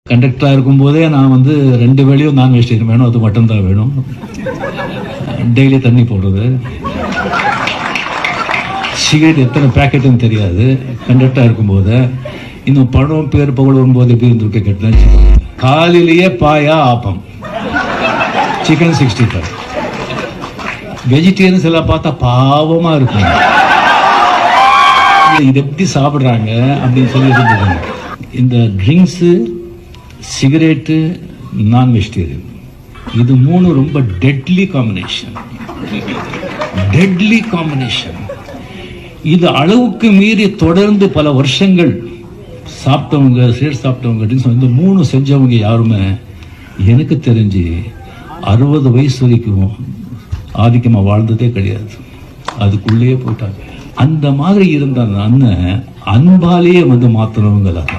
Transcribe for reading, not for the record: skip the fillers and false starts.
கண்டக்டராக இருக்கும்போதே நான் வந்து 2 வேளையும் நான் வெஜிடேரியன் வேணும், அது மட்டும் தான் வேணும். டெய்லி தண்ணி போடுறது, சிகரெட் எத்தனை பேக்கெட்டுன்னு தெரியாது கண்டக்டராக இருக்கும்போது. இன்னும் பணம் பேர் புகழ் வரும்போது எப்படி இருந்திருக்க கேட்டேன். காலையிலேயே பாயா ஆப்பம், சிக்கன் 65. வெஜிடேரியன்ஸ் எல்லாம் பார்த்தா பாவமா இருக்கும், இது எப்படி சாப்பிட்றாங்க அப்படின்னு சொல்லி இருந்தது. இந்த ட்ரிங்க்ஸு, சிகரெட்டு, நான் வெஜிடேரியன், இது 3 ரொம்ப டெட்லி காம்பினேஷன். இது அளவுக்கு மீறி தொடர்ந்து பல வருஷங்கள் சாப்பிட்டவங்க, சிகரெட் சாப்பிட்டவங்க, இந்த 3 செஞ்சவங்க யாருமே எனக்கு தெரிஞ்சு 60 வயசு வரைக்கும் ஆதிக்கமா வாழ்ந்ததே கிடையாது. அதுக்குள்ளேயே போயிட்டாங்க. அந்த மாதிரி இருந்த அந்த அண்ணன் அன்பாலேயே வந்து மாத்தினவங்க தான்.